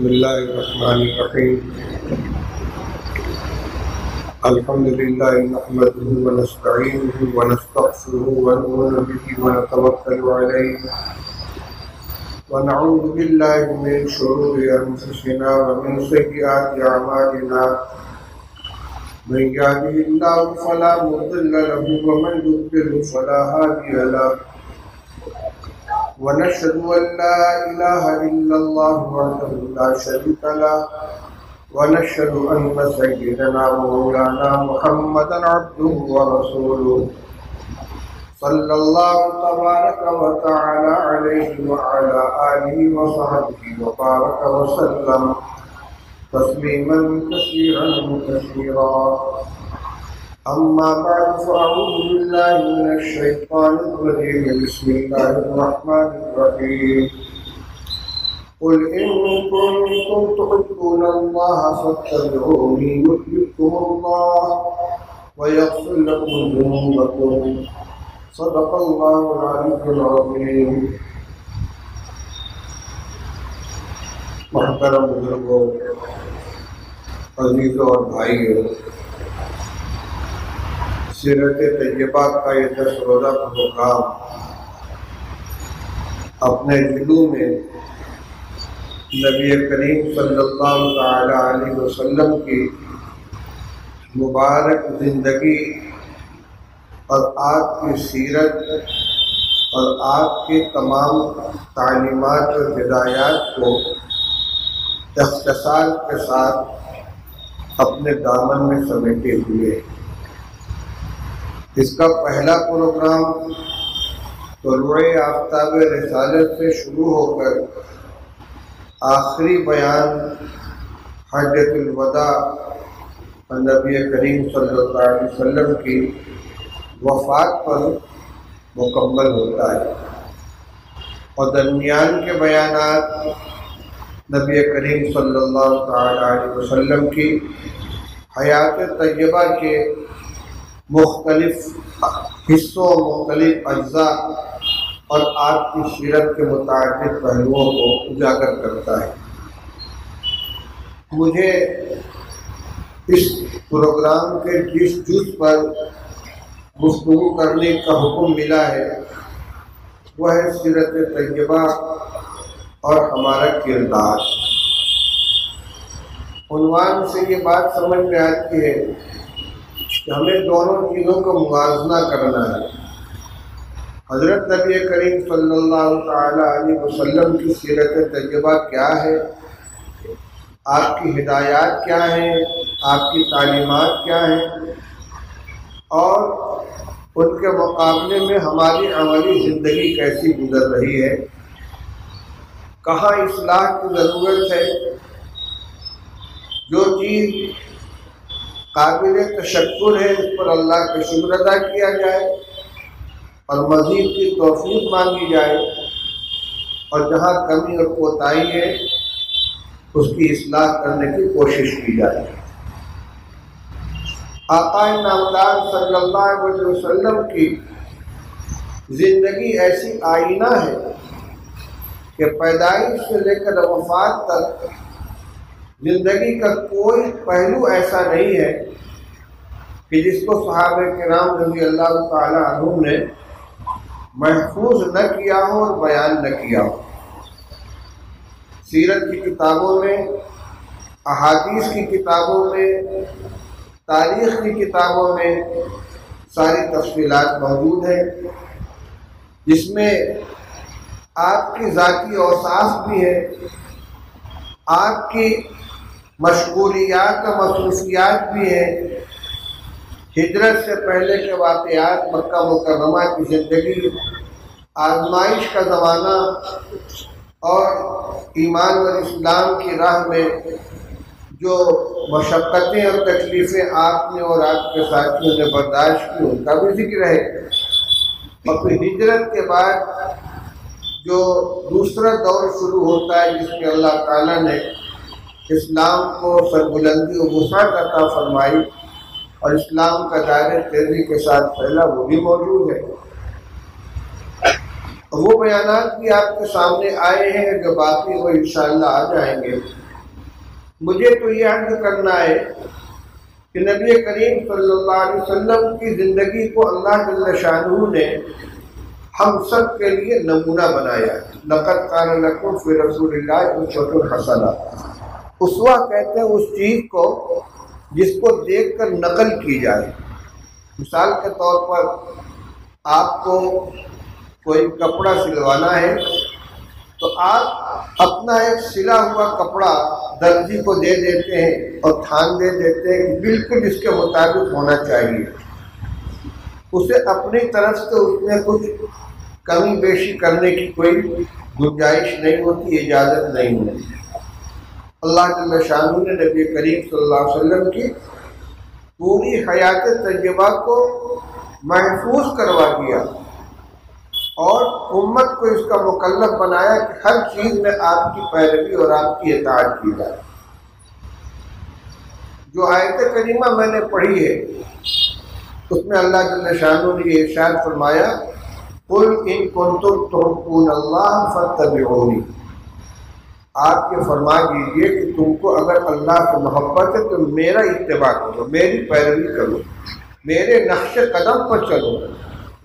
بسم اللہ الرحمن الرحیم الحمد للہ نحمده ونستعینه ونستغفره ونؤمن به ونتوکل علیہ ونعوذ باللہ من شرور انفسنا ومن سیئات اعمالنا من یهده اللہ فلا مضل له ومن یضلل فلا هادی له ونشهد أن لا إله إلا الله وحده لا شريك له ونشهد أن سيدنا ومولانا محمدا عبده ورسوله صلى الله تبارك وتعالى عليه وعلى آله وصحبه وبارك وسلم تسليما كثيرا أما بعد فأعوذ بالله من الشيطان الرجيم بسم الله الرحمن الرحيم قل إن كنتم تحبون الله فاتبعوني يحببكم الله ويغفر لكم ذنوبكم صدق الله العلي العظيم. محترم بزرگوں، عزیزوں اور بھائیوں، سیرت طیبہ کا یہ 10 روزہ پروگرام اپنے دلوں میں نبی کریم صلی اللہ تعالی علیہ وسلم کی مبارک زندگی اور آپ کی سیرت اور آپ کی تمام تعلیمات اور ہدایات کو اختصار کے ساتھ اپنے دامن میں سمیٹے ہوئے. اس کا پہلا پروگرام طلوع آفتاب رسالت سے شروع ہو کر آخری بیان حجۃ الوداع نبی کریم صلی اللہ علیہ وسلم کی وفات پر مکمل ہوتا ہے، اور درمیان کے بیانات نبی کریم صلی اللہ تعالی علیہ وسلم کی حیات طیبہ کے مختلف حصوں، مختلف اجزاء اور آپ کی سیرت کے متعدد پہلوؤں کو اجاگر کرتا ہے. مجھے اس پروگرام کے جس جز پر گفتگو کرنے کا حکم ملا ہے وہ ہے سیرت طیبہ اور ہمارا کردار. عنوان سے یہ بات سمجھ میں آتی ہے کہ ہمیں دونوں چیزوں کا موازنہ کرنا ہے. حضرت نبی کریم صلی اللہ تعالی علیہ وسلم کی سیرت طیبہ کیا ہے، آپ کی ہدایات کیا ہیں، آپ کی تعلیمات کیا ہیں، اور ان کے مقابلے میں ہماری عملی زندگی کیسی گزر رہی ہے، کہاں اصلاح کی ضرورت ہے، جو چیز قابل تشکر ہے اس پر اللہ کا شکر ادا کیا جائے اور مزید کی توفیق مانگی جائے، اور جہاں کمی اور کوتاہی ہے اس کی اصلاح کرنے کی کوشش کی جائے. آقا نامدار صلی اللہ علیہ وسلم کی زندگی ایسی آئینہ ہے کہ پیدائش سے لے کر وفات تک زندگی کا کوئی پہلو ایسا نہیں ہے کہ جس کو صحابہ کرام رضی اللہ تعالی عنہم نے محفوظ نہ کیا ہو اور بیان نہ کیا ہو. سیرت کی کتابوں میں، احادیث کی کتابوں میں، تاریخ کی کتابوں میں ساری تفصیلات موجود ہیں، جس میں آپ کی ذاتی اوصاف بھی ہے، آپ کی مشغولیات و مصروفیات بھی ہیں، ہجرت سے پہلے کے واقعات، مکہ مکرمہ کی زندگی، آزمائش کا زمانہ، اور ایمان و اسلام کی راہ میں جو مشقتیں اور تکلیفیں آپ نے اور آپ کے ساتھیوں نے برداشت کی ان کا بھی ذکر ہے. اور پھر ہجرت کے بعد جو دوسرا دور شروع ہوتا ہے جس میں اللہ تعالیٰ نے اسلام کو سربلندی و وسعت عطا فرمائی اور اسلام کا دائرہ تیزی کے ساتھ پھیلا، وہ بھی موجود ہے. وہ بیانات بھی آپ کے سامنے آئے ہیں، جو باقی وہ انشاءاللہ آ جائیں گے. مجھے تو یہ عرض کرنا ہے کہ نبی کریم صلی اللہ علیہ وسلم کی زندگی کو اللہ جل شانہ نے ہم سب کے لیے نمونہ بنایا. لقد کان لکم فی رسول اللہ اسوۃ حسنہ. اسوہ کہتے ہیں اس چیز کو جس کو دیکھ کر نقل کی جائے. مثال کے طور پر آپ کو کوئی کپڑا سلوانا ہے تو آپ اپنا ایک سلا ہوا کپڑا درزی کو دے دیتے ہیں اور تھان دے دیتے ہیں کہ بالکل اس کے مطابق ہونا چاہیے. اسے اپنی طرف سے اس میں کچھ کمی بیشی کرنے کی کوئی گنجائش نہیں ہوتی، اجازت نہیں ہوتی. اللہ جل شانہ نے نبی کریم صلی اللہ علیہ وسلم کی پوری حیات طیبہ کو محفوظ کروا دیا اور امت کو اس کا مکلف بنایا کہ ہر چیز میں آپ کی پیروی اور آپ کی اطاعت کی جائے. جو آیت کریمہ میں نے پڑھی ہے اس میں اللہ جل شانہ نے یہ ارشاد فرمایا قل ان کنتم تحبون اللہ فاتبعونی. آپ یہ فرما دیجئے کہ تم کو اگر اللہ سے محبت ہے تو میرا اتباع کرو، میری پیروی کرو، میرے نقش قدم پر چلو،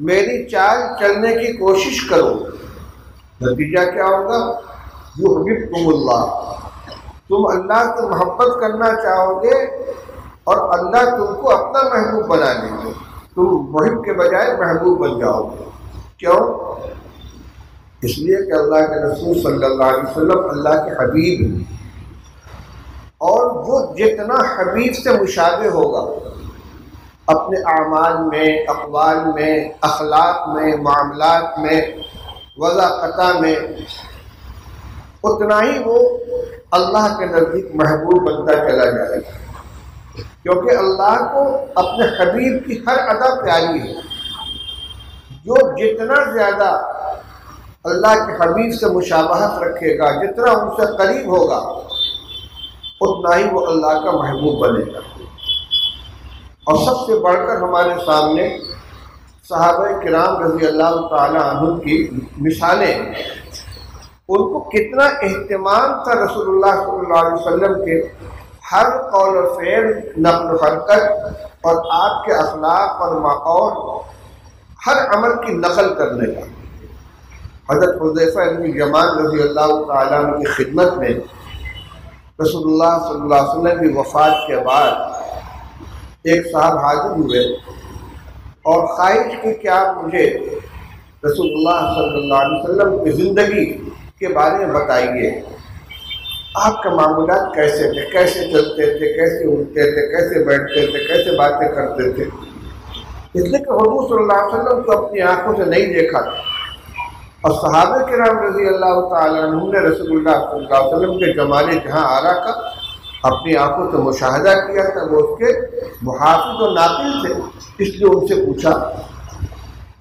میری چال چلنے کی کوشش کرو. نتیجہ کیا ہوگا؟ یحببکم اللہ. تم اللہ سے محبت کرنا چاہو گے اور اللہ تم کو اپنا محبوب بنا دیں گے. تم محب کے بجائے محبوب بن جاؤ گے. کیوں؟ اس لیے کہ اللہ کے رسول صلی اللہ علیہ وسلم اللہ کے حبیب ہیں، اور وہ جتنا حبیب سے مشابہ ہوگا اپنے اعمال میں، اقوال میں، اخلاق میں، معاملات میں، وضاقتہ میں، اتنا ہی وہ اللہ کے نزدیک محبوب بنتا چلا جائے گا. کیونکہ اللہ کو اپنے حبیب کی ہر ادا پیاری ہے. جو جتنا زیادہ اللہ کے حبیب سے مشابہت رکھے گا، جتنا ان سے قریب ہوگا، اتنا ہی وہ اللہ کا محبوب بنے گا. اور سب سے بڑھ کر ہمارے سامنے صحابہ کرام رضی اللہ تعالی عنہ کی مثالیں ہیں. ان کو کتنا اہتمام تھا رسول اللہ صلی اللہ علیہ وسلم کے ہر قول و فعل، نقل و حرکت اور آپ کے اخلاق اور ماحول، ہر عمل کی نقل کرنے کا. حضرت حذیفہ بن یمان رضی اللہ تعالیٰ عنہ کی خدمت میں رسول اللہ صلی اللہ علیہ وسلم کی وفات کے بعد ایک صاحب حاضر ہوئے اور خواہش کی کہ آپ مجھے رسول اللہ صلی اللہ علیہ وسلم کی زندگی کے بارے میں بتائیے. آپ کے معمولات کیسے تھے، کیسے چلتے تھے، کیسے اٹھتے تھے، کیسے بیٹھتے تھے، کیسے باتیں کرتے تھے. اس لیے کہ حضور صلی اللہ علیہ وسلم کو اپنی آنکھوں سے نہیں دیکھا تھا، اور صحابہ کرام رضی اللہ تعالیٰ عنہ نے رسول اللہ صلی اللہ علیہ وسلم کے جمال جہاں آرا کا اپنی آنکھوں سے مشاہدہ کیا تھا. وہ اس کے محافظ و ناقل تھے. اس لیے ان سے پوچھا.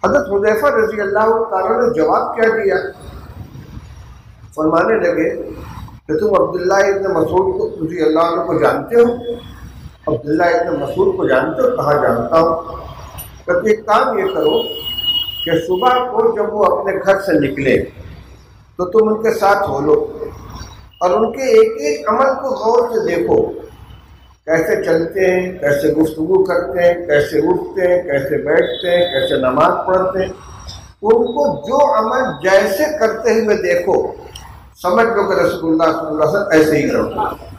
حضرت حذیفہ رضی اللہ تعالیٰ نے جواب کیا دیا؟ فرمانے لگے کہ تم عبداللہ ابن مسعود کو رضی اللہ عنہ کو جانتے ہو؟ عبداللہ ابن مسعود کو جانتے ہو؟ کہاں جانتا ہوں. تو ایک کام یہ کرو کہ صبح کو جب وہ اپنے گھر سے نکلے تو تم ان کے ساتھ ہو لو اور ان کے ایک ایک عمل کو غور سے دیکھو. کیسے چلتے ہیں، کیسے گفتگو کرتے ہیں، کیسے اٹھتے ہیں، کیسے بیٹھتے ہیں، کیسے نماز پڑھتے ہیں. ان کو جو عمل جیسے کرتے ہوئے دیکھو، سمجھ لو کہ رسول اللہ صلی اللہ علیہ وسلم ایسے ہی کرتے.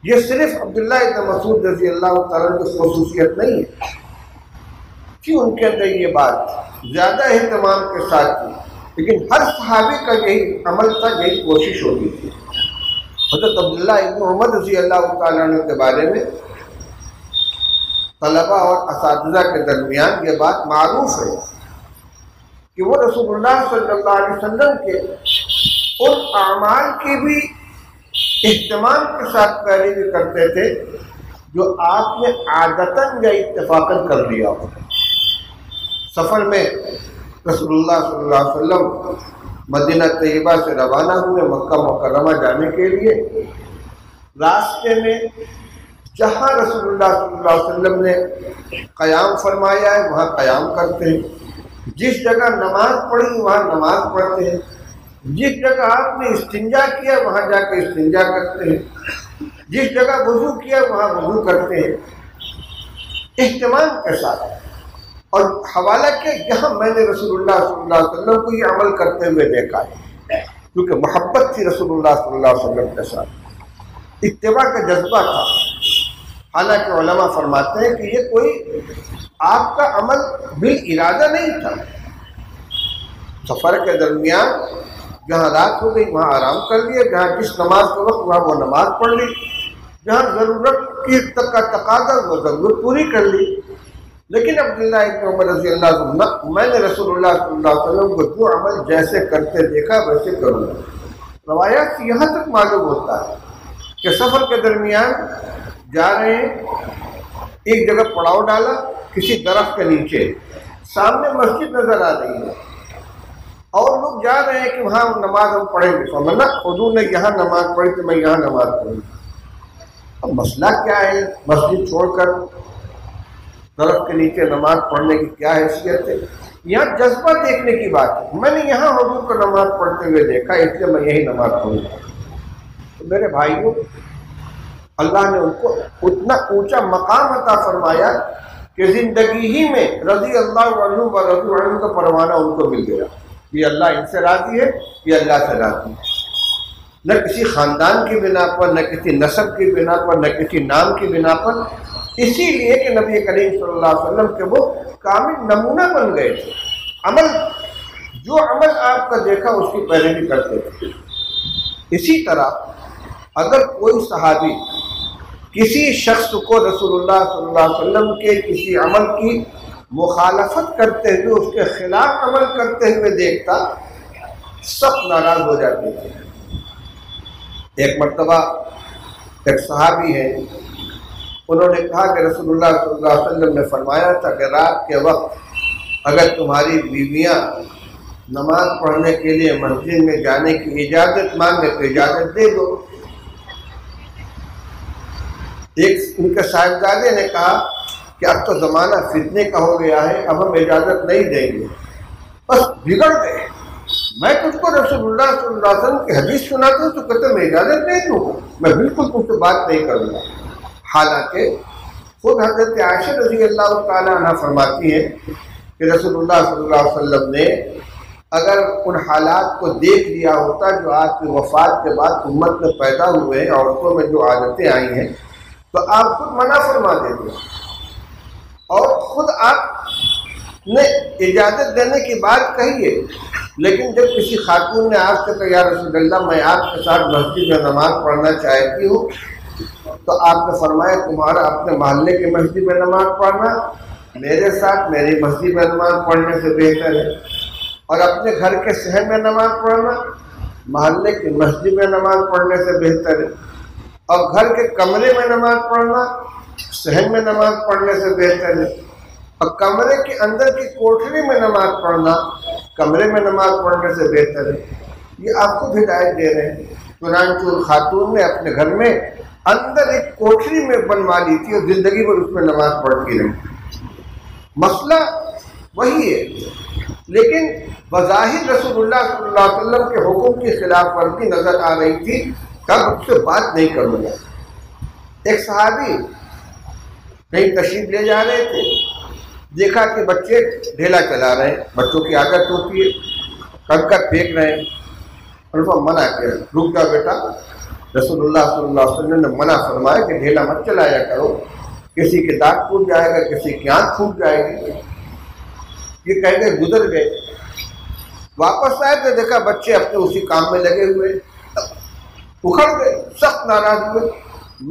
یہ صرف عبداللہ ابن مسعود رضی اللہ تعالیٰ کی خصوصیت نہیں ہے کہ ان کے اندر یہ بات زیادہ اہتمام کے ساتھ تھی، لیکن ہر صحابی کا یہی عمل تھا، یہی کوشش ہوتی تھی. حضرت عبداللہ ابن عمر رضی اللہ تعالیٰ عنہ کے بارے میں طلبہ اور اساتذہ کے درمیان یہ بات معروف ہے کہ وہ رسول اللہ صلی اللہ علیہ وسلم کے ان اعمال کی بھی اہتمام کے ساتھ پیروی کرتے تھے جو آپ نے عادتاً یا اتفاقاً کر لیا ہو. سفر میں رسول اللہ صلی اللہ علیہ وسلم مدینہ طیبہ سے روانہ ہوئے مکہ مکرمہ جانے کے لیے. راستے میں جہاں رسول اللہ صلی اللہ علیہ وسلم نے قیام فرمایا ہے وہاں قیام کرتے ہیں، جس جگہ نماز پڑھی وہاں نماز پڑھتے ہیں. جس جگہ آپ نے استنجا کیا وہاں جا کے استنجا کرتے ہیں، جس جگہ وضو کیا وہاں وضو کرتے ہیں اہتمام کے ساتھ، اور حوالہ کیا یہاں میں نے رسول اللہ صلی اللہ علیہ وسلم کو یہ عمل کرتے ہوئے دیکھا ہے، کیونکہ محبت تھی رسول اللہ صلی اللہ علیہ وسلم کے ساتھ، اتباع کا جذبہ تھا۔ حالانکہ علماء فرماتے ہیں کہ یہ کوئی آپ کا عمل بالارادہ نہیں تھا، سفر کے درمیان جہاں رات ہو گئی وہاں آرام کر لیا، جہاں جس نماز کے وقت وہاں وہ نماز پڑھ لی، جہاں ضرورت کی تک کا تقاضا وہ ضرورت پوری کر لی۔ لیکن عبداللہ ابن عمر رضی اللہ عنہ، میں نے رسول اللہ صلی اللہ علیہ وسلم کو جو عمل جیسے کرتے دیکھا ویسے کروں گا۔ روایات سے یہاں تک معلوم ہوتا ہے کہ سفر کے درمیان جا رہے ہیں، ایک جگہ پڑاؤ ڈالا کسی درخت کے نیچے، سامنے مسجد نظر آ رہی ہے اور لوگ جا رہے ہیں کہ وہاں نماز ہم پڑھیں گے، سمجھنا حضور نے یہاں نماز پڑھی تو میں یہاں نماز پڑھوں گا۔ اب مسئلہ کیا ہے؟ مسجد چھوڑ کر درخت کے نیچے نماز پڑھنے کی کیا حیثیت ہے؟ یہاں جذبہ دیکھنے کی بات ہے، میں نے یہاں حضور کو نماز پڑھتے ہوئے دیکھا اس لیے میں یہی نماز پڑھوں گا۔ تو میرے بھائیوں، اللہ نے ان کو اتنا اونچا مقام عطا فرمایا کہ زندگی ہی میں رضی اللہ عنہ و رضوا عنہ کا پروانہ ان کو مل گیا، یہ اللہ ان سے راضی ہے، یہ اللہ سے راضی ہے۔ نہ کسی خاندان کی بنا پر، نہ کسی نسب کی بنا پر، نہ کسی نام کی بنا پر، اسی لیے کہ نبی کریم صلی اللہ علیہ وسلم کے وہ کامل نمونہ بن گئے تھے، عمل جو عمل آپ کا دیکھا اس کی پیروی کرتے تھے۔ اسی طرح اگر کوئی صحابی کسی شخص کو رسول اللہ صلی اللہ علیہ وسلم کے کسی عمل کی مخالفت کرتے ہوئے، اس کے خلاف عمل کرتے ہوئے دیکھتا، سخت ناراض ہو جاتے تھے۔ ایک مرتبہ ایک صحابی ہے، انہوں نے کہا کہ رسول اللہ صلی اللہ علیہ وسلم نے فرمایا تھا کہ رات کے وقت اگر تمہاری بیویاں نماز پڑھنے کے لیے مسجد میں جانے کی اجازت مانگے تو اجازت دے دو۔ ایک ان کے صاحبزادے نے کہا کہ اب تو زمانہ فتنے کا ہو گیا ہے، اب ہم اجازت نہیں دیں گے، بس بگڑ گئے۔ میں تجھ کو رسول اللہ صلی اللہ علیہ وسلم کی حدیث سناتا ہوں تو کہتے میں اجازت نہیں دوں گا، میں بالکل تم سے بات نہیں کروں گا۔ حالانکہ خود حضرت عائشہ رضی اللہ تعالیٰ عنہ فرماتی ہیں کہ رسول اللہ صلی اللہ علیہ وسلم نے اگر ان حالات کو دیکھ لیا ہوتا جو آپ کی وفات کے بعد امت میں پیدا ہوئے ہیں، عورتوں میں جو عادتیں آئی ہیں، تو آپ خود منع فرما دیتے اور خود آپ نے اجازت دینے کی بات کہی ہے۔ لیکن جب کسی خاتون نے آپ سے کہا یا رسول اللہ میں آپ کے ساتھ مسجد میں نماز پڑھنا چاہتی ہوں، تو آپ نے فرمایا تمہارا اپنے محلے کی مسجد میں نماز پڑھنا میرے ساتھ میری مسجد میں نماز پڑھنے سے بہتر ہے، اور اپنے گھر کے صحن میں نماز پڑھنا محلے کی مسجد میں نماز پڑھنے سے بہتر ہے، اور گھر کے کمرے میں نماز پڑھنا صحن میں نماز پڑھنے سے بہتر ہے، اور کمرے کے اندر کی کوٹھری میں نماز پڑھنا کمرے میں نماز پڑھنے سے بہتر ہے۔ یہ آپ کو ہدایت دے رہے ہیں۔ چنانچہ خاتون نے اپنے گھر میں اندر ایک کوٹھری میں بنوا لی تھی اور زندگی بھر اس میں نماز پڑھتی رہی۔ مسئلہ وہی ہے، لیکن بظاہر رسول اللہ صلی اللہ علیہ وسلم کے حکم کی خلاف ورزی نظر آ رہی تھی، کب اس سے بات نہیں کروں گا۔ ایک صحابی کہیں تشریف لے جا رہے تھے، دیکھا کہ بچے ڈھیلا چلا رہے ہیں، بچوں کی عادت ہوتی ہے کنکر پھینک رہے ہیں، انہوں نے منع کیا، رک جاؤ بیٹا، رسول اللہ صلی اللہ علیہ وسلم نے منع فرمایا کہ ڈھیلا مت چلایا کرو، کسی کے دانت پھوٹ جائے گا، کسی کی آنکھ پھوٹ جائے گی۔ یہ کہہ کے گزر گئے، واپس آئے تو دیکھا بچے اپنے اسی کام میں لگے ہوئے، اکھڑ گئے، سخت ناراض ہوئے۔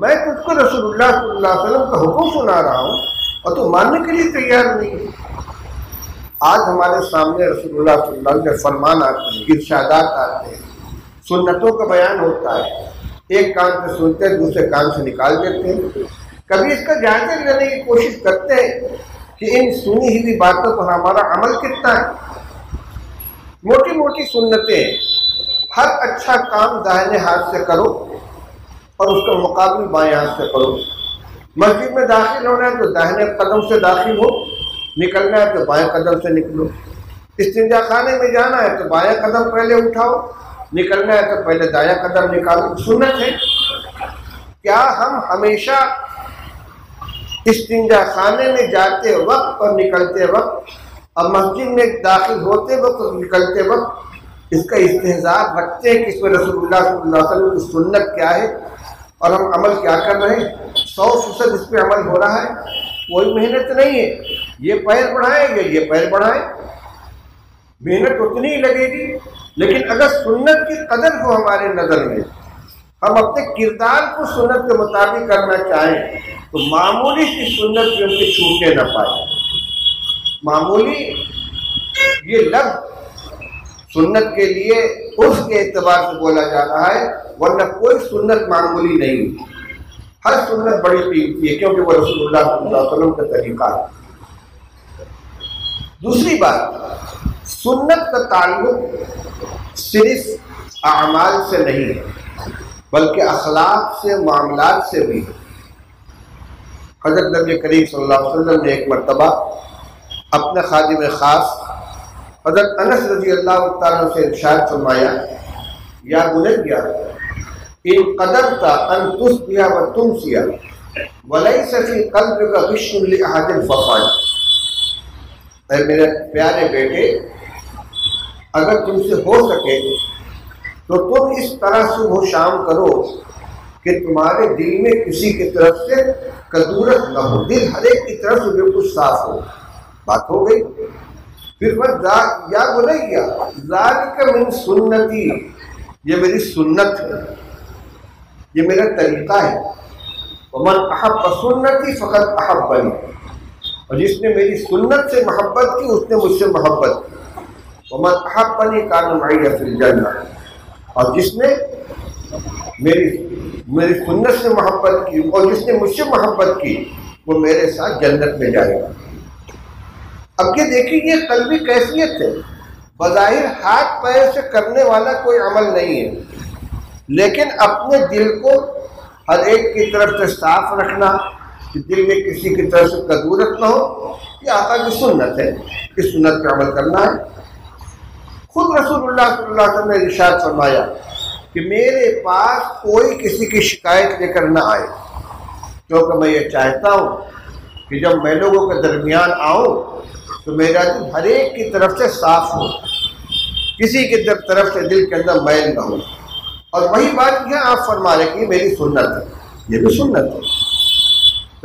میں تجھ کو رسول اللہ صلی اللہ علیہ وسلم کا حکم سنا رہا ہوں اور تو ماننے کے لیے تیار نہیں ہے۔ آج ہمارے سامنے رسول اللہ صلی اللہ علیہ وسلم کے فرمان آتے ہیں، ارشادات آتے ہیں، سنتوں کا بیان ہوتا ہے، ایک کان سے سنتے ہیں دوسرے کان سے نکال دیتے ہیں۔ کبھی اس کا جائزہ لینے کی کوشش کرتے ہیں کہ ان سنی ہوئی باتوں پر ہمارا عمل کتنا ہے؟ موٹی موٹی سنتیں، ہر اچھا کام داہنے ہاتھ سے کرو اور اس کا مقابل بائیں ہاتھ سے کرو۔ مسجد میں داخل ہونا ہے تو داہنے قدم سے داخل ہو، نکلنا ہے تو بائیں قدم سے نکلو۔ استنجا خانے میں جانا ہے تو بایاں قدم پہلے اٹھاؤ، نکلنا ہے تو پہلے دایاں قدم نکالو، سنت ہے۔ کیا ہم ہمیشہ استنجا خانے میں جاتے وقت اور نکلتے وقت اور مسجد میں داخل ہوتے وقت اور نکلتے وقت اس کا استحضار رکھتے ہیں کہ اس میں رسول اللہ صلی اللہ علیہ وسلم کی سنت کیا ہے اور ہم عمل کیا کر رہے ہیں؟ 100% اس پہ عمل ہو رہا ہے، کوئی محنت نہیں ہے، یہ پیر بڑھائیں یا یہ پیر بڑھائیں، محنت اتنی ہی لگے گی۔ لیکن اگر سنت کی قدر ہو ہمارے نظر میں، ہم اپنے کردار کو سنت کے مطابق کرنا چاہیں تو معمولی سی سنت بھی ہم سے چھوٹنے نہ پائے۔ معمولی یہ لفظ سنت کے لیے اس کے اعتبار سے بولا جا رہا ہے، ورنہ کوئی سنت معمولی نہیں، ہر سنت بڑی قیمتی ہے کیونکہ وہ رسول اللہ صلی اللہ علیہ وسلم کا طریقہ ہے۔ دوسری بات، سنت کا تعلق صرف اعمال سے نہیں ہے بلکہ اخلاق سے، معاملات سے بھی۔ حضرت نبی کریم صلی اللہ علیہ وسلم نے ایک مرتبہ اپنے خادم خاص حضرت انس رضی اللہ تعالیٰ سے ارشاد فرمایا، یا بنیا ان قدرت ان تصبح وتمسی ولیس فی قلبک غش لأحد فافعل۔ اے میرے پیارے بیٹے، اگر تم سے ہو سکے تو تم اس طرح صبح و شام کرو کہ تمہارے دل میں کسی کی طرف سے کدورت نہ ہو، دل ہر ایک کی طرف سے بالکل صاف ہو۔ بات ہو گئی۔ پھر یا بنیا ذالک من سنتی، یہ میری سنت ہے، یہ میرا طریقہ ہے۔ ومن احب سنتی فقد احبنی، اور جس نے میری سنت سے محبت کی اس نے مجھ سے محبت کی۔ ومن احبنی کان معی فی الجنہ، اور جس نے میری سنت سے محبت کی اور جس نے مجھ سے محبت کی وہ میرے ساتھ جنت میں جائے گا۔ اب یہ دیکھیے، یہ قلبی کیفیت ہے، بظاہر ہاتھ پیر سے کرنے والا کوئی عمل نہیں ہے، لیکن اپنے دل کو ہر ایک کی طرف سے صاف رکھنا کہ دل میں کسی کی طرف سے کدورت نہ ہو، یہ آقا کی سنت ہے، اس سنت پہ عمل کرنا ہے۔ خود رسول اللہ صلی اللہ علیہ وسلم نے ارشاد فرمایا کہ میرے پاس کوئی کسی کی شکایت لے کر نہ آئے، کیونکہ میں یہ چاہتا ہوں کہ جب میں لوگوں کے درمیان آؤں تو میرا دل ہر ایک کی طرف سے صاف ہو، کسی کی طرف سے دل کے اندر میل نہ ہو۔ اور وہی بات یہ آپ فرما رہے کہ میری سنت ہے، یہ بھی سنت ہے۔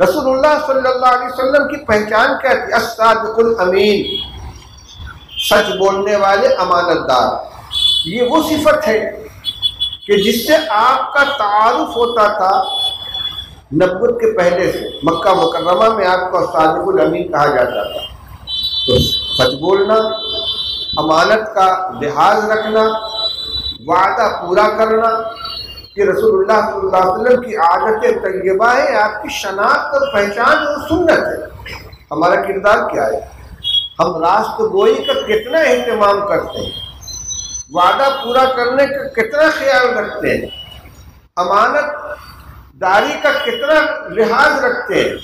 رسول اللہ صلی اللہ علیہ وسلم کی پہچان کیا تھی؟ الصادق الامین، سچ بولنے والے، امانت دار۔ یہ وہ صفت ہے کہ جس سے آپ کا تعارف ہوتا تھا نبوت کے پہلے سے، مکہ مکرمہ میں آپ کو صادق الامین کہا جاتا تھا۔ تو سچ بولنا، امانت کا لحاظ رکھنا، وعدہ پورا کرنا، کہ رسول اللہ صلی اللہ علیہ وسلم کی عادت طیبہ ہے، آپ کی شناخت اور پہچان اور سنت ہے۔ ہمارا کردار کیا ہے؟ ہم راست گوئی کا کتنا اہتمام کرتے ہیں، وعدہ پورا کرنے کا کتنا خیال رکھتے ہیں، امانت داری کا کتنا لحاظ رکھتے ہیں۔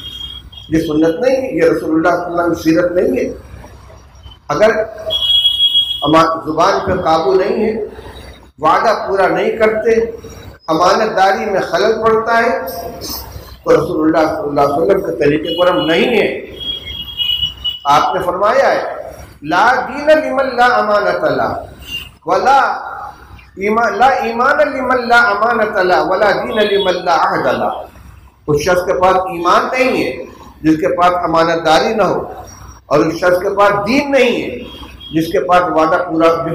یہ سنت نہیں ہے، یہ رسول اللہ صلی اللہ علیہ وسلم کی سیرت نہیں ہے۔ اگر زبان پہ قابو نہیں ہے، وعدہ پورا نہیں کرتے، امانت داری میں خلل پڑتا ہے تو رسول اللہ صلی اللہ علیہ وسلم کے طریقے پر ہم نہیں ہیں۔ آپ نے فرمایا ہے لا دین لمن لا امانت له ولا ایمان لمن لا امانت له ولا دین لمن لا عہد له۔ اس شخص کے پاس ایمان نہیں ہے جس کے پاس امانت داری نہ ہو، اور اس شخص کے پاس دین نہیں ہے جس کے پاس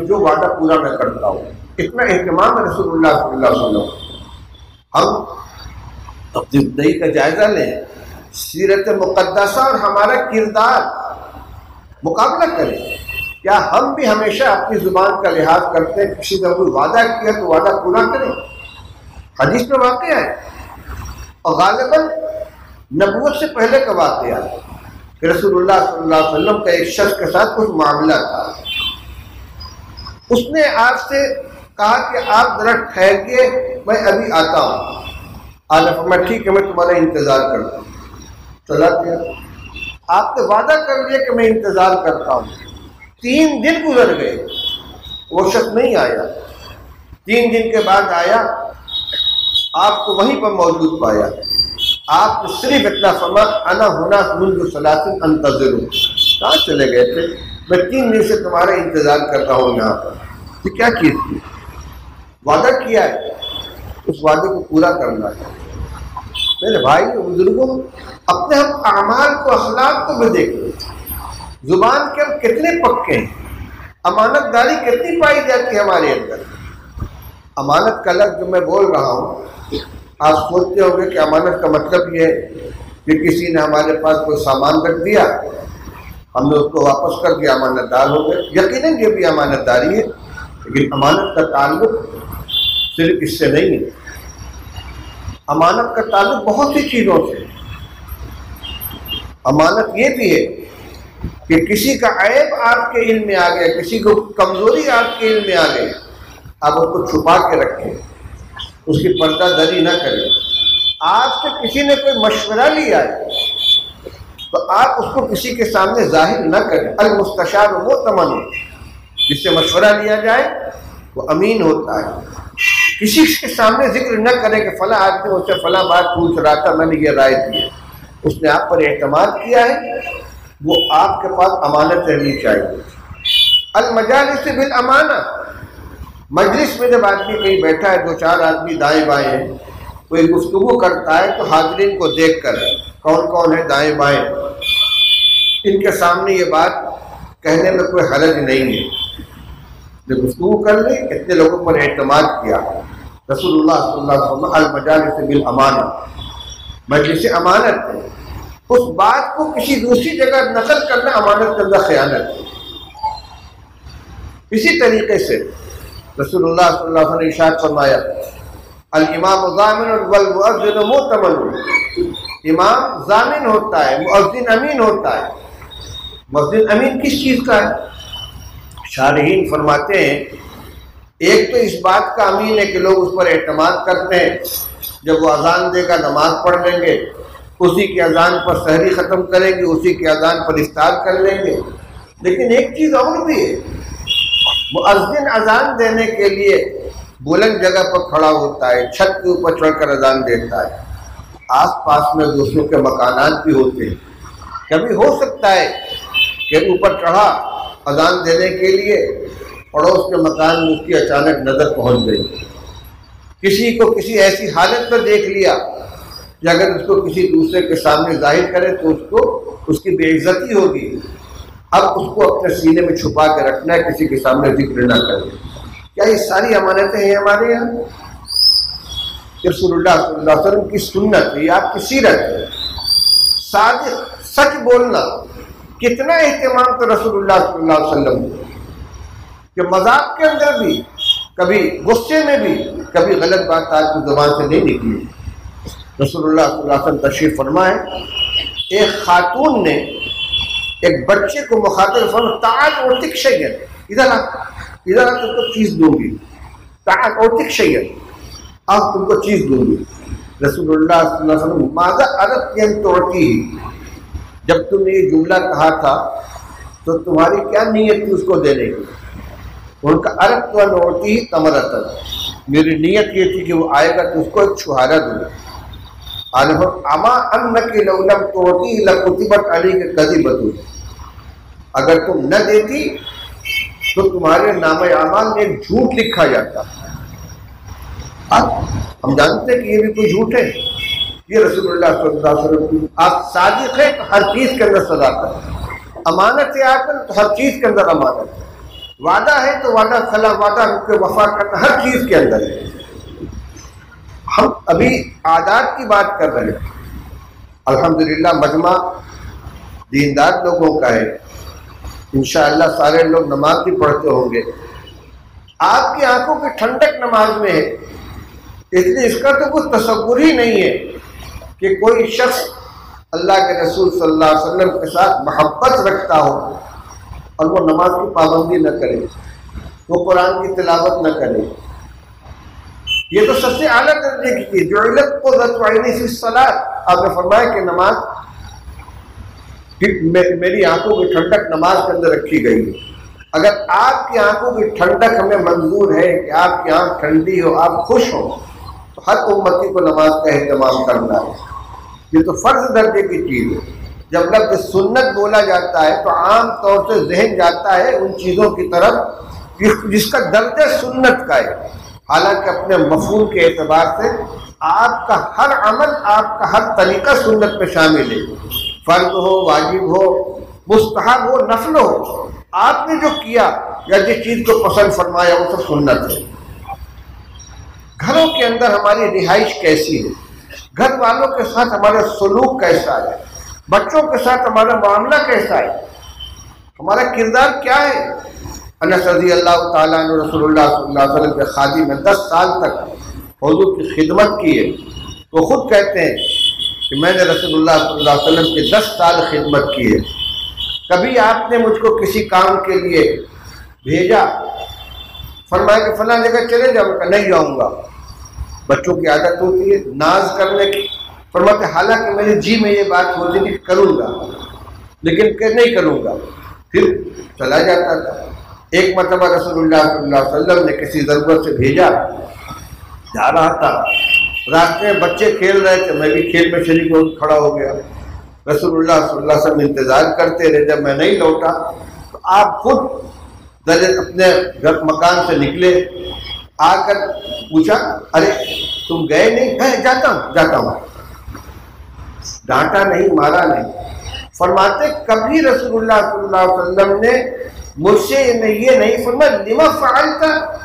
جو وعدہ پورا نہ کرتا ہو۔ اتنا اہتمام ہے رسول اللہ صلی اللہ علیہ وسلم۔ ہم اپنی زندگی کا جائزہ لیں، سیرت مقدسہ اور ہمارا کردار مقابلہ کریں۔ کیا ہم بھی ہمیشہ اپنی زبان کا لحاظ کرتے ہیں؟ کسی کا کوئی وعدہ کیا تو وعدہ پورا کریں۔ حدیث میں واقعہ ہے، اور غالباً نبوت سے پہلے کا واقعہ ہے کہ رسول اللہ صلی اللہ علیہ وسلم کا ایک شخص کے ساتھ کچھ معاملہ تھا۔ اس نے آپ سے کہا کہ آپ ذرا ٹھہریے، میں ابھی آتا ہوں۔ آپ نے فرمایا ٹھیک ہے، میں تمہارا انتظار کرتا ہوں۔ چلا گیا۔ آپ نے وعدہ کر لیا کہ میں انتظار کرتا ہوں، 3 دن گزر گئے، وہ شخص نہیں آیا۔ 3 دن کے بعد آیا، آپ کو وہیں پر موجود پایا۔ آپ نے صرف اتنا فرمایا انا ہونا منذ 30 انتظر، کہاں چلے گئے تھے؟ میں 3 دن سے تمہارا انتظار کر رہا ہوں یہاں پر۔ یہ کیا چیز تھی؟ وعدہ کیا ہے، اس وعدے کو پورا کرنا ہے۔ میرے بھائی بزرگوں، اپنے ہم اعمال کو، اخلاق کو بھی دیکھیں، زبان کے ہم کتنے پکے ہیں، امانت داری کتنی پائی جاتی ہے ہمارے اندر۔ امانت کا لفظ جو میں بول رہا ہوں، آپ سوچتے ہوں گے کہ امانت کا مطلب یہ ہے کہ کسی نے ہمارے پاس کوئی سامان رکھ دیا، ہم نے اس کو واپس کر دیا، امانت دار ہو گئے۔ یقیناً یہ بھی امانت داری ہے، لیکن امانت کا تعلق صرف اس سے نہیں ہے، امانت کا تعلق بہت سی چیزوں سے۔ امانت یہ بھی ہے کہ کسی کا عیب آپ کے علم میں آ گیا، کسی کو کمزوری آپ کے علم میں آ گئی، آپ اس کو چھپا کے رکھیں، اس کی پردہ دری نہ کریں۔ آپ سے کسی نے کوئی مشورہ لیا ہے تو آپ اس کو کسی کے سامنے ظاہر نہ کریں۔ المستشار مؤتمن، جس سے مشورہ لیا جائے وہ امین ہوتا ہے۔ کسی کے سامنے ذکر نہ کریں کہ فلاں آدمی مجھ سے فلاں بات پوچھ رہا تھا، میں نے یہ رائے دی ہے، اس نے آپ پر اعتماد کیا ہے، وہ آپ کے پاس امانت رہنی چاہیے۔ المجالس بالامانہ، مجلس میں جب آدمی کہیں بیٹھا ہے، 2-4 آدمی دائیں بائیں ہیں، کوئی گفتگو کرتا ہے تو حاضرین کو دیکھ کر کون کون ہے دائیں بائیں، ان کے سامنے یہ بات کہنے میں کوئی حرج نہیں ہے۔ جب گفتگو کر لیں، کتنے لوگوں پر اعتماد کیا۔ رسول اللہ صلی اللہ علیہ وسلم المجالس بالامانہ، مجلس امانت ہے، اس بات کو کسی دوسری جگہ نقل کرنا امانت کے اندر خیانت ہے۔ اسی طریقے سے رسول اللہ صلی اللہ علیہ وسلم نے ارشاد فرمایا الامام ضامن والمؤذن مؤتمن، امام ضامن ہوتا ہے، مؤذن امین ہوتا ہے۔ مؤذن امین کس چیز کا ہے؟ شارحین فرماتے ہیں ایک تو اس بات کا امین ہے کہ لوگ اس پر اعتماد کرتے ہیں، جب وہ اذان دے گا نماز پڑھ لیں گے، اسی کی اذان پر سحری ختم کریں گے، اسی کی اذان پر افطار کر لیں گے۔ لیکن ایک چیز اور بھی ہے، مؤذن اذان دینے کے لیے بلند جگہ پر کھڑا ہوتا ہے، چھت کے اوپر چڑھ کر اذان دیتا ہے، آس پاس میں دوسروں کے مکانات بھی ہوتے ہیں، کبھی ہو سکتا ہے کہ اوپر چڑھا اذان دینے کے لیے، پڑوس کے مکان میں اس کی اچانک نظر پہنچ گئی، کسی کو کسی ایسی حالت میں دیکھ لیا کہ اگر اس کو کسی دوسرے کے سامنے ظاہر کرے تو اس کو اس کی بے عزتی ہوگی، اب اس کو اپنے سینے میں چھپا کے رکھنا ہے، کسی کے سامنے ذکر نہ کرے۔ کیا یہ ساری امانتیں ہیں ہمارے یہاں؟ رسول اللہ صلی اللہ علیہ وسلم کی سنت ہے، یہ آپ کی سیرت ہے۔ صادق، سچ بولنا، کتنا اہتمام تو رسول اللہ صلی اللہ علیہ وسلم نے کہ مذاق کے اندر بھی، کبھی غصے میں بھی، کبھی غلط بات آپ کی زبان سے نہیں نکلی۔ رسول اللہ صلی اللہ علیہ وسلم تشریف فرمائے، ایک خاتون نے ایک بچے کو مخاطب فرمایا تعال اوتک شیئا، ادھر تم کو چیز دوں گی، تعال اوتک شیئا، اب تم کو چیز دوں گی۔ رسول اللہ صلی اللہ علیہ وسلم ماذا اردت ان تعطی، جب تم نے یہ جملہ کہا تھا تو تمہاری کیا نیت تھی اس کو دینے کی؟ ان کا اردت ان اعطی تمرۃ، میری نیت یہ تھی کہ وہ آئے گا تو اس کو ایک چھہارا دوں۔ اما انک لو لم تعطی لکتبت علیک کذبۃ، اگر تم نہ دیتی تو تمہارے نام اعمال میں ایک جھوٹ لکھا جاتا۔ اب ہم جانتے ہیں کہ یہ بھی کوئی جھوٹ ہے، یہ رسول اللہ صلی اللہ علیہ وسلم کی آپ صادق ہے تو ہر چیز کے اندر صداقت، امانت ہے آپ تو ہر چیز کے اندر امانت، وعدہ ہے تو وعدہ خلا وعدہ کے وفا کرنا ہر چیز کے اندر ہے۔ ہم ابھی عادات کی بات کر رہے ہیں، الحمدللہ مجمع دیندار لوگوں کا ہے، انشاءاللہ سارے لوگ نماز بھی پڑھتے ہوں گے، آپ کی آنکھوں کی ٹھنڈک نماز میں ہے، اس لیے اس کا تو کچھ تصور ہی نہیں ہے کہ کوئی شخص اللہ کے رسول صلی اللہ علیہ وسلم کے ساتھ محبت رکھتا ہو اور وہ نماز کی پابندی نہ کرے، وہ قرآن کی تلاوت نہ کرے۔ یہ تو سب سے اعلیٰ درجے کی چیز، جعلت قرۃ عینی فی الصلاۃ، آپ نے فرمایا کہ نماز میری آنکھوں کی ٹھنڈک نماز کے اندر رکھی گئی ہے۔ اگر آپ کی آنکھوں کی ٹھنڈک ہمیں منظور ہے کہ آپ کی آنکھ ٹھنڈی ہو، آپ خوش ہو، تو ہر امتی کو نماز کا اہتمام کرنا ہے۔ یہ تو فرض درجے کی چیز ہے۔ جب لفظ سنت بولا جاتا ہے تو عام طور سے ذہن جاتا ہے ان چیزوں کی طرف جس کا درجہ سنت کا ہے، حالانکہ اپنے مفہوم کے اعتبار سے آپ کا ہر عمل، آپ کا ہر طریقہ سنت میں شامل ہے، فرض ہو، واجب ہو، مستحب ہو، نفل ہو، آپ نے جو کیا یا جس چیز کو پسند فرمایا وہ سب سنت ہے۔ گھروں کے اندر ہماری رہائش کیسی ہے، گھر والوں کے ساتھ ہمارا سلوک کیسا ہے، بچوں کے ساتھ ہمارا معاملہ کیسا ہے، ہمارا کردار کیا ہے۔ انس رضی اللہ تعالیٰ عنہ رسول اللہ صلی اللہ علیہ وسلم کے خادم میں 10 سال تک حضور کی خدمت کی ہے، تو خود کہتے ہیں کہ میں نے رسول اللہ صلی اللہ علیہ وسلم کی 10 سال خدمت کی ہے، کبھی آپ نے مجھ کو کسی کام کے لیے بھیجا، فرمایا کہ فلاں جگہ چلے جاؤ، کہ نہیں جاؤں گا۔ بچوں کی عادت ہوتی ہے ناز کرنے کی، فرماتے حالانکہ میرے جی میں یہ بات ہوتی تھی کہ کروں گا لیکن کہ نہیں کروں گا، پھر چلا جاتا تھا۔ ایک مرتبہ رسول اللہ صلی اللہ علیہ وسلم نے کسی ضرورت سے بھیجا، جا رہا تھا، راستے میں بچے کھیل رہے تھے، میں بھی کھیل میں شریک ہو کھڑا ہو گیا۔ رسول اللہ صلی اللہ علیہ وسلم انتظار کرتے رہے، جب میں نہیں لوٹا تو آپ خود اپنے گھر مکان سے نکلے، آ کر پوچھا ارے تم گئے نہیں؟ ہے جاتا ہوں۔ ڈانٹا نہیں، مارا نہیں۔ فرماتے کبھی رسول اللہ صلی اللہ علیہ وسلم نے مجھ سے یہ نہیں فرمایا لما فعلت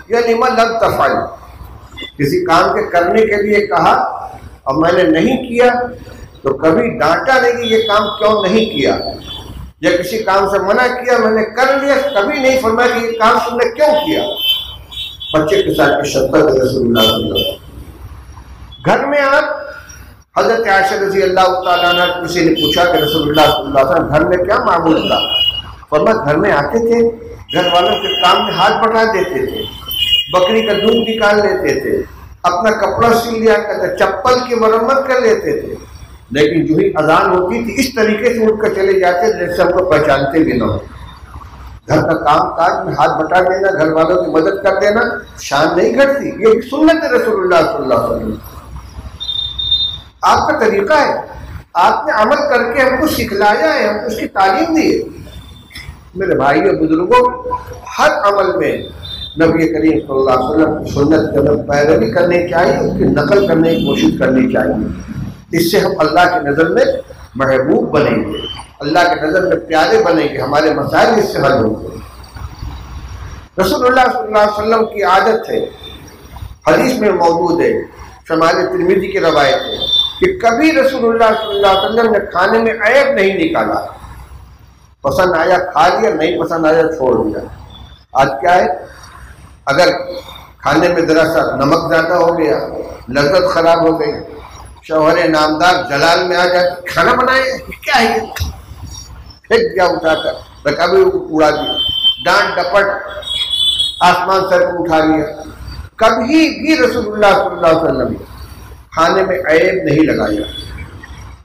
یا لما لم تفعل، کسی کام کے کرنے کے لیے کہا اور میں نے نہیں کیا تو کبھی ڈانٹا نہیں کہ یہ کام کیوں نہیں کیا، یا کسی کام سے منع کیا میں نے کر لیا، کبھی نہیں فرمایا کہ یہ کام تم نے کیوں کیا۔ بچے کے ساتھ کی شفقت رسول اللہ صلی اللہ علیہ وسلم۔ گھر میں آپ حضرت عائشہ رضی اللہ تعالیٰ عنہ کسی نے پوچھا کہ رسول اللہ صلی اللہ علیہ وسلم گھر میں کیا معمول تھا؟ فرمایا گھر میں آتے تھے، گھر والوں کے کام میں ہاتھ بٹا دیتے تھے، بکری کا دودھ نکال لیتے تھے، اپنا کپڑا سل لیا کرتے، چپل کی مرمت کر لیتے تھے، لیکن جو ہی اذان ہوتی تھی اس طریقے سے اٹھ کر چلے جاتے جیسے ہم کو پہچانتے بھی نہ ہو۔ گھر کا کام کاج میں ہاتھ بٹا دینا، گھر والوں کی مدد کر دینا شان نہیں گھٹتی، یہ سنت ہے رسول اللہ صلی اللہ علیہ وسلم۔ آپ کا طریقہ ہے، آپ نے عمل کر کے ہم کو سکھلایا ہے، ہم کو اس کی تعلیم دی ہے۔ میرے بھائی اور بزرگوں، ہر عمل میں نبی کریم صلی اللہ علیہ وسلم کی سنت کی ہمیں پیروی کرنی چاہیے، اس کی نقل کرنے کی کوشش کرنی چاہیے۔ اس سے ہم اللہ کی نظر میں محبوب بنیں گے، اللہ کی نظر میں پیارے بنیں گے، ہمارے مسائل اس سے حل ہوں گے۔ رسول اللہ صلی اللہ علیہ وسلم کی عادت ہے، حدیث میں موجود ہے، شمال ترمذی کی روایت ہے کہ کبھی رسول اللہ صلی اللہ علیہ وسلم نے کھانے میں عیب نہیں نکالا، پسند آیا کھا لیا، نہیں پسند آیا چھوڑ دیا۔ آج کیا ہے، اگر کھانے میں ذرا سا نمک زیادہ ہو گیا، لذت خراب ہو گئی، شوہر نامدار جلال میں آ جاتے، کھانا بنائے کیا ہے، پھینک دیا اٹھا کر، رکھا بھی اڑا دیا، ڈانٹ ڈپٹ آسمان سر کو اٹھا لیا۔ کبھی بھی رسول اللہ صلی اللہ علیہ وسلم کھانے میں عیب نہیں لگایا،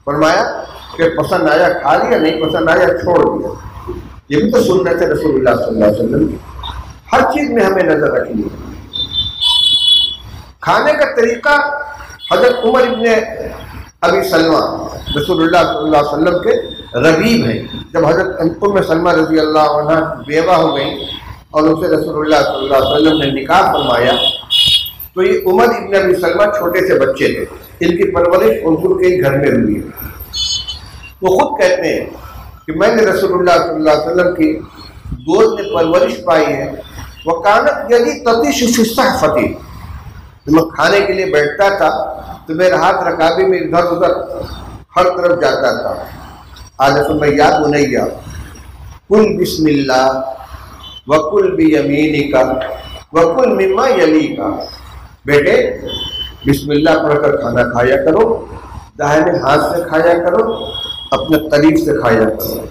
فرمایا کہ پسند آیا کھا لیا، نہیں پسند آیا چھوڑ دیا۔ یہ بھی تو سنت ہے رسول اللہ صلی اللہ علیہ وسلم کی، ہر چیز میں ہمیں نظر رکھنی ہے۔ کھانے کا طریقہ حضرت عمر ابن ابی سلمہ رسول اللہ صلی اللہ علیہ وسلم کے ربیب ہیں۔ جب حضرت ام سلمہ رضی اللہ عنہ بیوہ ہو گئیں اور اسے رسول اللہ صلی اللہ علیہ وسلم نے نکاح فرمایا تو یہ عمر ابن ابی سلمہ چھوٹے سے بچے تھے، ان کی پرورش حضور کے گھر میں ہوئی ہے۔ وہ خود کہتے ہیں کہ میں نے رسول اللہ صلی اللہ علیہ وسلم کی گود میں پرورش پائی ہے، وکانت یدی تطیش فی الصحفۃ، جب میں کھانے کے لیے بیٹھتا تھا تو میرا ہاتھ رکابی میں ادھر ادھر ہر طرف جاتا تھا۔ آج میں یاد بنیا کل بسم اللہ وکل بیمینک وکل مما یلیک، بیٹے بسم اللہ پڑھ کر کھانا کھایا کرو، دائیں ہاتھ سے کھایا کرو، اپنے قریب سے کھایا کرو،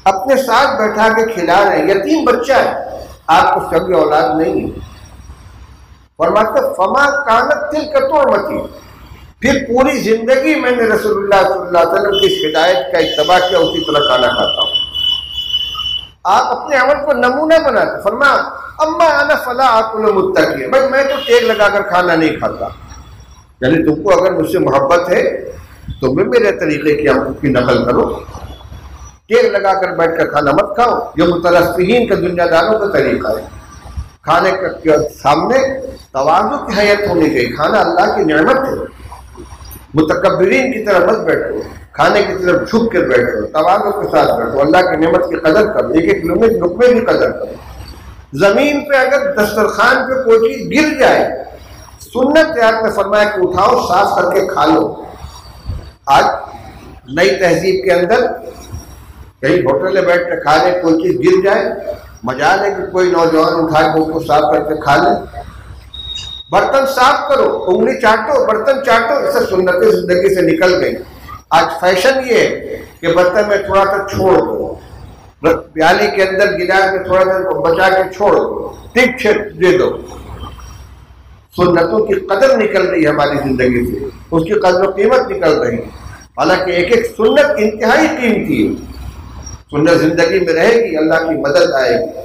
اپنے ساتھ بیٹھا کے کھلا رہے، یتیم بچہ ہے، آپ کو سبھی اولاد نہیں ہے۔ فرماتے فما کانت تلک طعمتی، پھر پوری زندگی میں نے رسول اللہ صلی اللہ علیہ وسلم کی ہدایت کا اتباع کیا، اسی طرح کھانا کھاتا ہوں۔ آپ اپنے عمل کو نمونہ بناتے. فرمایا اما انا فلا آکل متکئا، بھائی میں تو ٹیک لگا کر کھانا نہیں کھاتا. یعنی تم کو اگر مجھ سے محبت ہے تو میں میرے طریقے کی نقل کرو. ٹیک لگا کر بیٹھ کر کھانا مت کھاؤ، یہ مترفین کا دنیا داروں کا طریقہ ہے. کھانے کے سامنے تواضع کی حیت ہونی چاہیے. کھانا اللہ کی نعمت ہے، متکبرین کی طرح مت بیٹھو، کھانے کی طرف جھک کر بیٹھو، تواضع کے ساتھ بیٹھو، اللہ کی نعمت کی قدر کرو، ایک ایک لقمے کی قدر کرو. زمین پہ اگر دسترخوان پہ کوئی چیز گر جائے، سنت آپ نے فرمایا کہ اٹھاؤ صاف کر کے کھا لو. آج نئی تہذیب کے اندر کئی ہوٹل میں بیٹھ کے کھا لے، کوئی چیز گر جائے، مجال ہے کہ کوئی نوجوان اٹھا کے اس کو صاف کر کے کھا لے. برتن صاف کرو، انگلی چاٹو، برتن چاٹو، اس سے سنتیں زندگی سے نکل گئی. آج فیشن یہ ہے کہ برتن میں تھوڑا سا چھوڑ دو، پیالی کے اندر گلاس میں تھوڑا سا بچا کے چھوڑ دو، ٹپ چھپ دے دو. سنتوں کی قدر نکل رہی ہے ہماری زندگی سے، اس کی قدر و قیمت نکل رہی ہے. حالانکہ ایک ایک سنت انتہائی قیمتی ہے. سنت زندگی میں رہے گی، اللہ کی مدد آئے گی.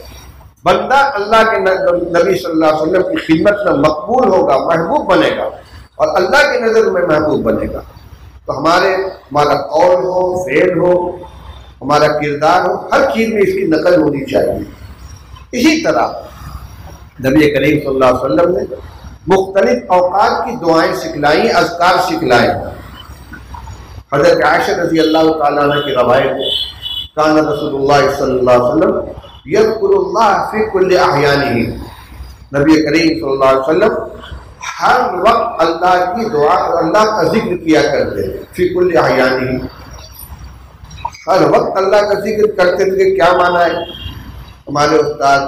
بندہ اللہ کے نبی صلی اللہ علیہ وسلم کی خدمت میں مقبول ہوگا، محبوب بنے گا، اور اللہ کی نظر میں محبوب بنے گا. تو ہمارا قول ہو، فعل ہو، ہمارا کردار ہو، ہر چیز میں اس کی نقل ہونی چاہیے. اسی طرح نبی کریم صلی اللہ علیہ وسلم نے مختلف اوقات کی دعائیں سکھلائیں، اذکار سکھلائیں. حضرت عائشہ رضی اللہ تعالیٰ عنہ کی روایت ہے، کان رسول اللہ صلی اللہ علیہ وسلم یذکر اللہ فی کل احیانہ. نبی کریم صلی اللہ علیہ وسلم ہر وقت اللہ کی دعا، اللہ کا ذکر کیا کرتے تھے. فی کل احیانہ، ہر وقت اللہ کا ذکر کرتے تھے. کیا معنی ہے؟ ہمارے استاد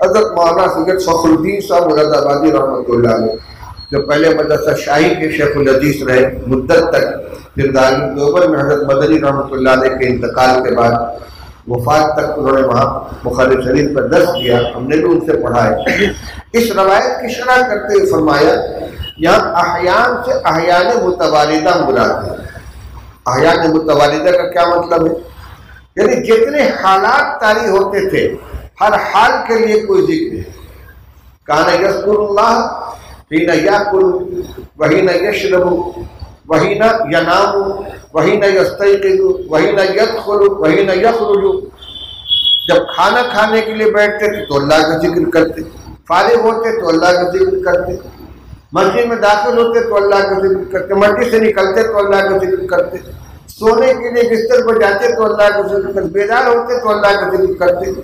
حضرت مولانا سید فخر الدین صاحب مراد آبادی رحمۃ اللہ علیہ، جو پہلے مدرسہ شاہی کے شیخ الحدیث رہے مدت تک، پھر دارالعلوم میں حضرت مدنی رحمۃ اللہ علیہ کے انتقال کے بعد وفات تک انہوں نے وہاں بخاری شریف پر درس دیا، ہم نے بھی ان سے پڑھا ہے. اس روایت کی شرح کرتے ہوئے فرمایا یہاں احیان سے احیان متواردہ مراد ہے. احیان متواردہ کا کیا مطلب ہے؟ یعنی جتنے حالات طاری ہوتے تھے، ہر حال کے لیے کوئی ذکر ہے. کان یذکر اللہ حین یاکل وحین یشرب وحین ینام وحین یستیقظ وحین یدخل وحین یخرج. جب کھانا کھانے کے لیے بیٹھتے تھے تو اللہ کا ذکر کرتے، فارغ ہوتے تو اللہ کا ذکر کرتے، مسجد میں داخل ہوتے تو اللہ کا ذکر کرتے، مسجد سے نکلتے تو اللہ کا ذکر کرتے، سونے کے لیے بستر پر جاتے تو اللہ کا ذکر کرتے، بیدار ہوتے تو اللہ کا ذکر کرتے.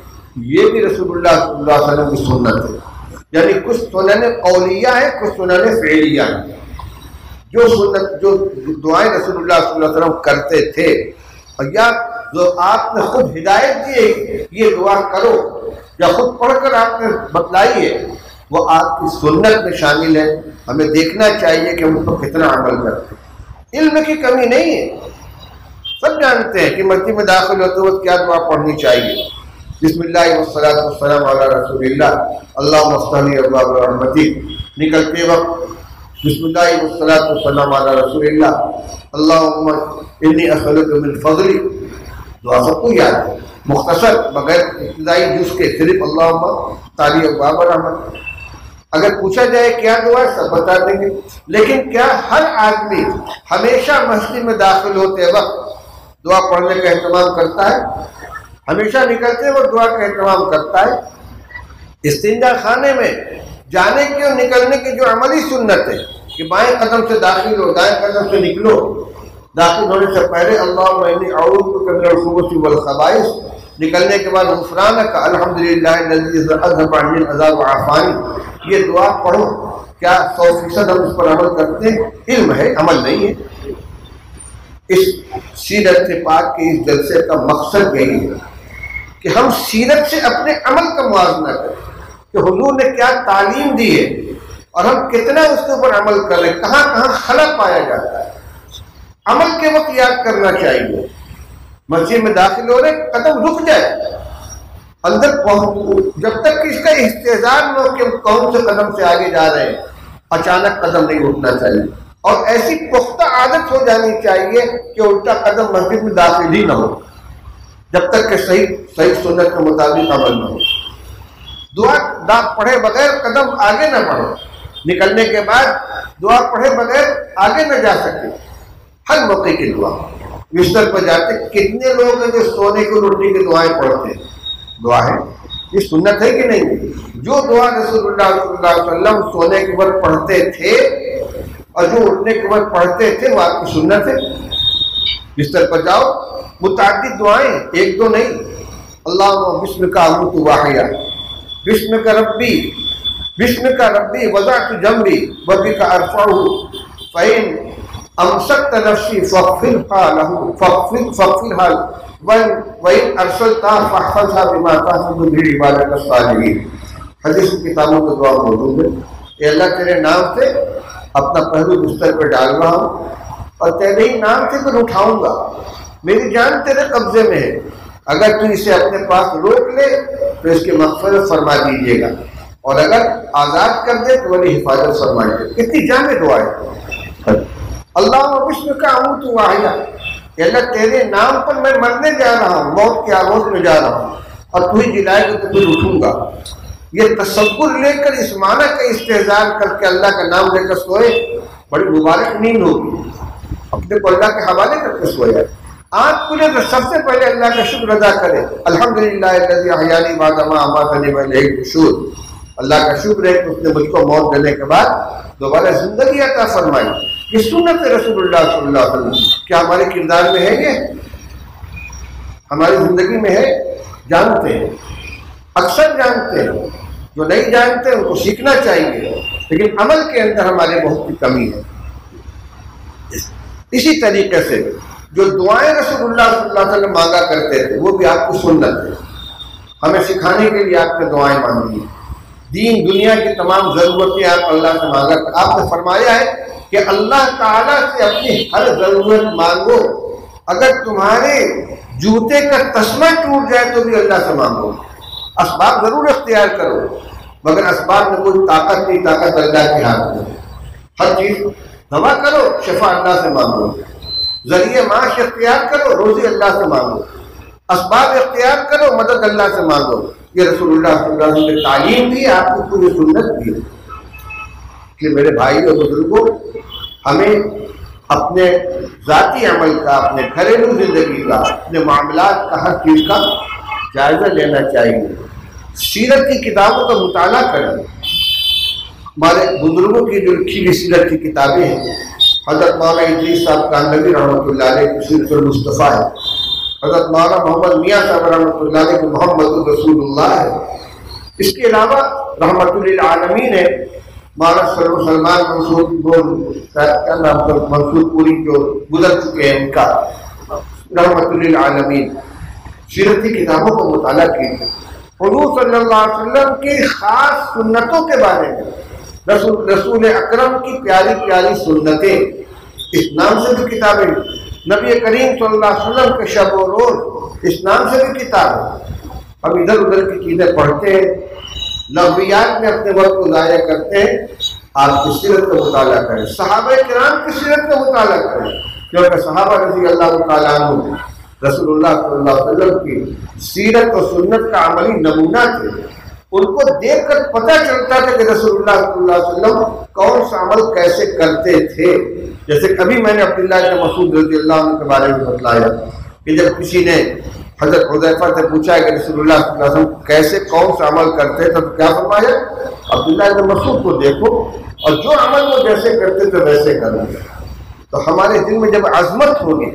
یہ بھی رسول اللہ صلی اللہ علیہ وسلم کی سنت ہے. یعنی کچھ سنن قولیہ ہیں، کچھ سنن فعلیہ ہیں. جو سنت، جو دعائیں رسول اللہ صلی اللہ علیہ وسلم کرتے تھے، اور یا جو آپ نے خود ہدایت دی ہے یہ دعا کرو، یا خود پڑھ کر آپ نے بتلائی ہے، وہ آپ کی سنت میں شامل ہے. ہمیں دیکھنا چاہیے کہ ہم اس پر کتنا عمل کرتے ہیں. علم کی کمی نہیں ہے، سب جانتے ہیں کہ مسجد میں داخل ہوتے وقت کیا دعا پڑھنی چاہیے. بسم اللہ والصلاۃ والسلام علی رسول اللہ، اللہم افتح لی ابواب رحمتک. نکلتے وقت بسم اللہ والصلاۃ والسلام علی رسول اللہ، اللہم انی اسألک من فضلک. دعا سب کو یاد ہے، مختصر، بغیر ابتدائی جز کے، صرف اللہم افتح لی ابواب رحمتک. اگر پوچھا جائے کیا دعا سب بتا دیں گے، لیکن کیا ہر آدمی ہمیشہ مسجد میں داخل ہوتے وقت دعا پڑھنے کا اہتمام کرتا ہے؟ ہمیشہ نکلتے وقت دعا کا اہتمام کرتا ہے؟ استنجا خانے میں جانے کی اور نکلنے کی جو عملی سنت ہے کہ بائیں قدم سے داخل ہو، دائیں قدم سے نکلو، داخل ہونے سے پہلے اللہم انی اعوذ بک من الخبث والخبائث، نکلنے کے بعد غفرانک الحمدللہ الذی اذھب عنی العذاب وعافانی. یہ دعا پڑھو. کیا 100% ہم اس پر عمل کرتے ہیں؟ علم ہے، عمل نہیں ہے. اس سیرت پاک کے اس جلسے کا مقصد یہی ہے کہ ہم سیرت سے اپنے عمل کا موازنہ کریں کہ حضور نے کیا تعلیم دی ہے اور ہم کتنا اس کے اوپر عمل کر رہے ہیں، کہاں کہاں خلا پایا جاتا ہے. عمل کے وقت یاد کرنا چاہیے. مسجد میں داخل ہو رہے قدم رک جائے اندر پہنچ، جب تک کہ اس کا استحضار نہ ہو کہ ہم کون سے قدم سے آگے جا رہے ہیں، اچانک قدم نہیں اٹھنا چاہیے. اور ایسی پختہ عادت ہو جانی چاہیے کہ الٹا قدم مسجد میں داخل ہی نہ ہو. جب تک کہ صحیح سنت کے مطابق عمل نہ ہو۔ دعا پڑھے بغیر قدم آگے نہ بڑھو، نکلنے کے بعد دعا پڑھے بغیر آگے نہ جا سکتے۔ ہر موقع کی دعا، بستر پر جاتے کتنے لوگ ہیں جو سونے کی روٹی کی دعائیں پڑھتے ہیں؟ دعا ہے، یہ سنت ہے کہ نہیں؟ جو دعا رسول اللہ صلی اللہ علیہ وسلم سونے کے وقت پڑھتے تھے اور جو اٹھنے کے وقت پڑھتے تھے وہ آپ کی سنت ہے۔ بستر پر جاؤ، متعدد دعائیں، ایک دو نہیں۔ اللہم بسمک اموت واحیا، بسمک ربی، بسمک ربی وضعت جنبی وبک ارفعہ فإن امسکت نفسی فاغفرها له فاغفرها وإن ارسلتها فاحفظها بما تحفظ به عبادك الصالحین۔ حدیث کی کتابوں میں دعا موجود ہے۔ اے اللہ تیرے نام سے اپنا پہلو بستر پہ ڈال رہا ہوں اور تیرے ہی نام سے پھر اٹھاؤں گا، میری جان تیرے قبضے میں ہے، اگر تو اسے اپنے پاس روک لے تو اس کی مغفرت فرما دیجیے گا، اور اگر آزاد کر دے تو وہی حفاظت فرمائیے۔ کتنی جامع دعا ہے۔ اللہم بسمک اموت واحیا، اللہ تیرے نام پر میں مرنے جا رہا ہوں، موت کے آغوش میں جا رہا ہوں، اور تو ہی جلائے گا تو پھر اٹھوں گا۔ یہ تصور لے کر، اس معنی کا استحضار کر کے اللہ کا نام لے کر سوئے، بڑی مبارک نیند ہوگی۔ اپنے کو اللہ کے حوالے کر کے سویا، آنکھ کھلے تو سب سے پہلے اللہ کا شکر ادا کرے، الحمدللہ الذی احیانی بعد ما اماتنی والیہ النشور۔ اللہ کا شکر ہے کہ اس نے مجھ کو موت دینے کے بعد دوبارہ زندگی عطا فرمائی۔ یہ سنت رسول اللہ صلی اللہ علیہ وسلم۔ کیا ہمارے کردار میں ہے؟ یہ ہماری زندگی میں ہے؟ جانتے ہیں، اکثر جانتے ہیں، جو نہیں جانتے ان کو سیکھنا چاہیے، لیکن عمل کے اندر ہمارے بہت کی کمی ہے۔ اسی طریقے سے جو دعائیں رسول اللہ صلی اللہ علیہ وسلم مانگا کرتے تھے وہ بھی آپ کو سنت ہے، ہمیں سکھانے کے لیے آپ نے دعائیں مانگی۔ دین دنیا کی تمام ضرورتیں آپ اللہ سے مانگا، آپ نے فرمایا ہے کہ اللہ تعالیٰ سے اپنی ہر ضرورت مانگو، اگر تمہارے جوتے کا تسمہ ٹوٹ جائے تو بھی اللہ سے مانگو۔ اسباب ضرور اختیار کرو، مگر اسباب میں کوئی طاقت نہیں، طاقت اللہ کے ہاتھ میں۔ ہر چیز دوا کرو، شفا اللہ سے مانگو، ذریعہ معاش اختیار کرو، روزی اللہ سے مانگو، اسباب اختیار کرو، مدد اللہ سے مانگو۔ یہ رسول اللہ صلی اللہ علیہ وسلم کی تعلیم بھی ہے، آپ کی پوری سنت بھی ہے۔ کہ میرے بھائی اور بزرگوں، ہمیں اپنے ذاتی عمل کا، اپنے گھریلو زندگی کا، اپنے معاملات کا، ہر چیز کا جائزہ لینا چاہیے۔ سیرت کی کتابوں کا مطالعہ کریں۔ ہمارے بزرگوں کی جو لکھی ہوئی سیرت کی کتابیں ہیں، حضرت مولانا ادریس صاحب کاندھلوی رحمۃ اللہ علیہ کی سیرت المصطفیٰ ہے، حضرت مولانا محمد میاں صاحب رحمۃ اللہ علیہ کی محمد رسول اللہ ہے۔ اس کے علاوہ رحمۃ للعالمین ہے مولانا سلمان منصور پوری جو گزر چکے ہیں، ان کا رحمۃ للعالمین۔ سیرت کی کتابوں کو مطالعہ کیجیے، حضور صلی اللہ علیہ وسلم کی خاص سنتوں کے بارے میں، رسول اکرم کی پیاری پیاری سنتیں، اس نام سے بھی کتابیں، نبی کریم صلی اللہ علیہ وسلم کے شب و روز، اس نام سے بھی کتاب ہے۔ ہم ادھر ادھر کی چیزیں پڑھتے ہیں، لغویات میں اپنے وقت کو ضائع کرتے ہیں۔ آپ کی سیرت کا مطالعہ کریں، صحابہ کرام کی سیرت کا مطالعہ کریں، کیونکہ صحابہ رضی اللہ تعالیٰ عنہ رسول اللہ صلی اللہ علیہ وسلم کی سیرت و سنت کا عملی نمونہ تھے۔ ان کو دیکھ کر پتہ چلتا تھا کہ رسول اللہ صلی اللہ علیہ وسلم کون سا عمل کیسے کرتے تھے۔ جیسے کبھی میں نے عبداللہ بن مسعود رضی اللہ عنہ کے بارے میں بتلایا کہ جب کسی نے حضرت حذیفہ سے پوچھا کہ رسول اللہ صلی اللہ علیہ وسلم کیسے کون سا عمل کرتے تھے، تو کیا فرمایا؟ عبداللہ بن مسعود کو دیکھو اور جو عمل وہ جیسے کرتے تھے ویسے کرو۔ تو ہمارے دل میں جب عظمت ہوگی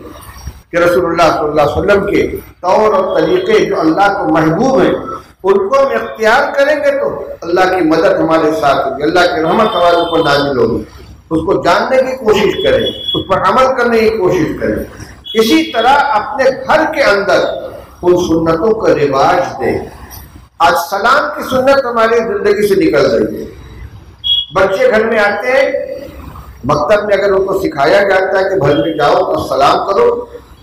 کہ رسول اللہ صلی اللہ علیہ وسلم کے طور اور طریقے جو اللہ کو محبوب ہیں ان کو ہم اختیار کریں گے تو اللہ کی مدد ہمارے ساتھ ہوگی، اللہ کی رحمت ہمارے اوپر نازل ہوگی۔ اس کو جاننے کی کوشش کریں، اس پر عمل کرنے کی کوشش کریں۔ اسی طرح اپنے گھر کے اندر ان سنتوں کا رواج دیں۔ آج سلام کی سنت ہماری زندگی سے نکل رہی ہے۔ بچے گھر میں آتے ہیں، مکتب میں اگر ان کو سکھایا جاتا ہے کہ گھر میں جاؤ تو سلام کرو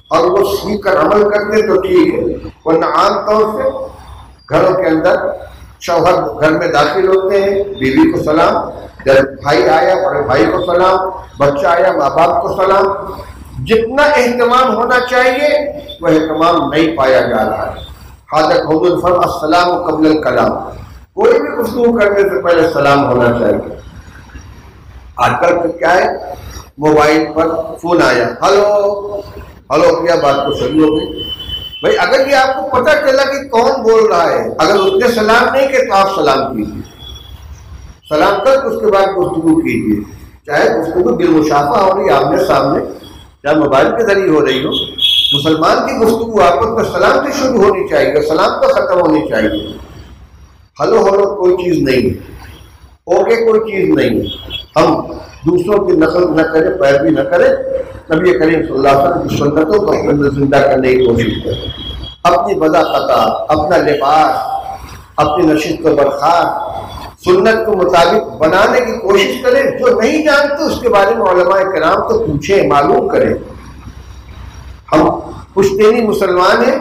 اور وہ سیکھ کر عمل کرتے تو ٹھیک ہے، ورنہ عام طور سے گھروں کے اندر شوہر گھر میں داخل ہوتے ہیں، بیوی کو سلام، جب بھائی آیا بڑے بھائی کو سلام، بچہ آیا ماں باپ کو سلام، جتنا اہتمام ہونا چاہیے وہ اہتمام نہیں پایا جا رہا ہے. حضرت حضور فرمایا السلام قبل الکلام، کوئی بھی گفتگو کرنے سے پہلے سلام ہونا چاہیے. آج کل کیا ہے، موبائل پر فون آیا، ہلو ہلو کیا، بات تو صحیح ہو گئی. بھائی اگر یہ آپ کو پتہ چلا کہ کون بول رہا ہے، اگر اس نے سلام نہیں کیا تو آپ سلام کیجیے، سلام کر اس کے بعد گفتگو کیجیے. چاہے گفتگو بالمشافہ ہو رہی آمنے سامنے، چاہے موبائل کے ذریعے ہو رہی ہو، مسلمان کی گفتگو آپس میں سلام سے شروع ہونی چاہیے، سلام پر ختم ہونی چاہیے. ہلو ہلو کوئی چیز نہیں ہے، اوکے کوئی چیز نہیں ہے. ہم دوسروں کی نقل نہ کریں، پیروی نہ کریں، نبی کریم صلی اللہ علیہ وسلم کی سنتوں کو اپنے اندر زندہ کرنے کی کوشش کریں. اپنی بضاقتہ، اپنا لباس، اپنی نشست و برخاست سنت کے مطابق بنانے کی کوشش کریں. جو نہیں جانتے اس کے بارے میں علماء کرام تو پوچھیں، معلوم کریں. ہم پشتینی مسلمان ہیں،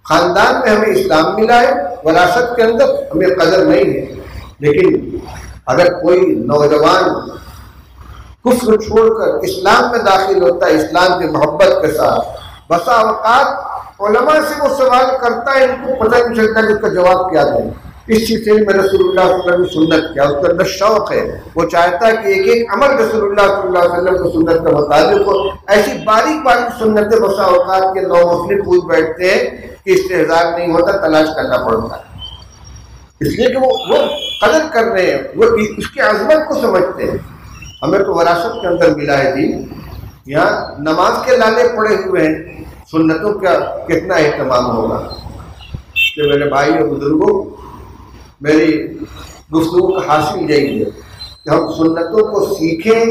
خاندان میں ہمیں اسلام ملا ہے، وراثت کے اندر ہمیں قدر نہیں ہے. لیکن اگر کوئی نوجوان کفر چھوڑ کر اسلام میں داخل ہوتا ہے اسلام کی محبت کے ساتھ، بسا اوقات علماء سے وہ سوال کرتا ہے، ان کو پتہ نہیں چلتا کہ اس کا جواب کیا دیں. اس سلسلے میں رسول اللہ صلی اللہ علیہ وسلم کی سنت کیا، اس کا اندر شوق ہے، وہ چاہتا ہے کہ ایک ایک عمل رسول اللہ صلی اللہ علیہ وسلم کی سنت کا مطابق ہو. ایسی باریک باریک سنتیں بسا اوقات کے نو مسلم پوچھ بیٹھتے ہیں کہ استحضار نہیں ہوتا، تلاش کرنا پڑتا ہے. اس لیے کہ وہ قدر کر رہے ہیں، وہ اس کی عظمت کو سمجھتے ہیں. ہمیں تو وراثت کے اندر ملا ہے دین. یہاں نماز کے لالے پڑے ہوئے ہیں، سنتوں کا کتنا اہتمام ہوگا. کہ میرے بھائی اور بزرگوں، میری گفتگو کا حاصل یہی ہے کہ ہم سنتوں کو سیکھیں،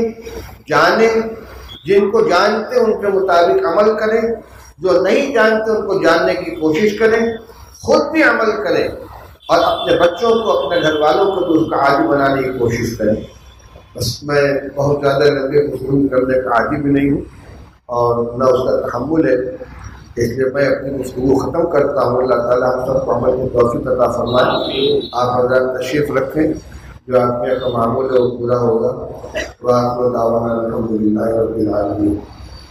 جانیں، جن کو جانتے ان کے مطابق عمل کریں، جو نہیں جانتے ان کو جاننے کی کوشش کریں، خود بھی عمل کریں اور اپنے بچوں کو، اپنے گھر والوں کو بھی اس کا عادی بنانے کی کوشش کریں. بس میں بہت زیادہ لمبے گفتگو کرنے کا عادی بھی نہیں ہوں اور نہ اس کا تحمل ہے، اس لیے میں اپنی گفتگو ختم کرتا ہوں. اللہ تعالیٰ ہم سب کو عمل کی توفیق عطا فرمائے. آپ حضرات تشریف رکھیں، جو آپ کا معمول ہے وہ پورا ہوگا. وآخر دعوانا الحمد للہ رب العالمین.